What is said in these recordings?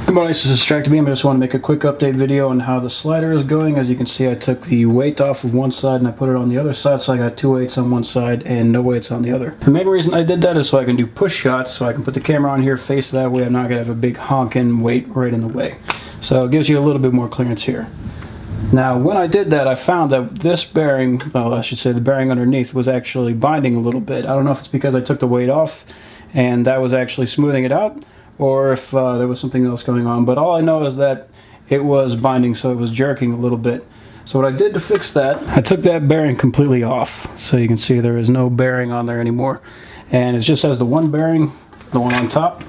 Good morning, this is Distracted Beam. I just want to make a quick update video on how the slider is going. As you can see, I took the weight off of one side and I put it on the other side, so I got 2 weights on one side and no weights on the other. The main reason I did that is so I can do push shots, so I can put the camera on here, face that way. I'm not going to have a big honking weight right in the way. So it gives you a little bit more clearance here. Now, when I did that, I found that this bearing, well, I should say the bearing underneath, was actually binding a little bit. I don't know if it's because I took the weight off and that was actually smoothing it out, or if there was something else going on, but all I know is that it was binding, so it was jerking a little bit. So what I did to fix that, I took that bearing completely off, so you can see there is no bearing on there anymore, and it just has the one bearing, the one on top,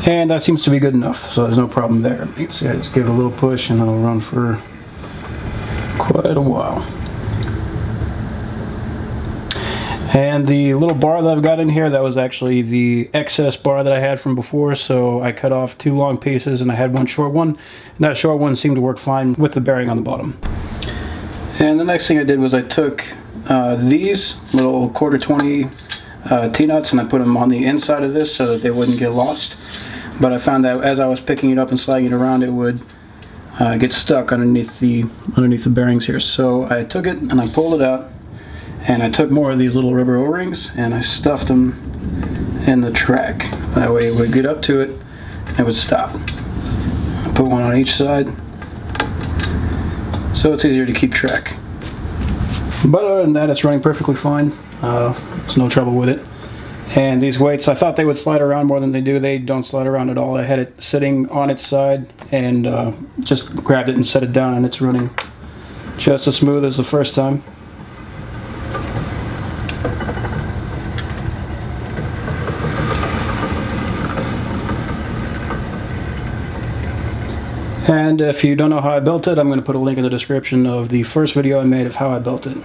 and that seems to be good enough, so there's no problem there. You can see I just give it a little push and it'll run for quite a while. And the little bar that I've got in here, that was actually the excess bar that I had from before, so I cut off 2 long pieces and I had 1 short one, and that short one seemed to work fine with the bearing on the bottom. And the next thing I did was I took these little 1/4-20 T-nuts and I put them on the inside of this so that they wouldn't get lost. But I found that as I was picking it up and sliding it around, it would get stuck underneath the bearings here. So I took it and I pulled it out, and I took more of these little rubber O-rings and I stuffed them in the track. That way it would get up to it and it would stop. I put one on each side so it's easier to keep track. But other than that, it's running perfectly fine. There's no trouble with it. And these weights, I thought they would slide around more than they do. They don't slide around at all. I had it sitting on its side and just grabbed it and set it down, and it's running just as smooth as the first time. And if you don't know how I built it, I'm going to put a link in the description of the first video I made of how I built it.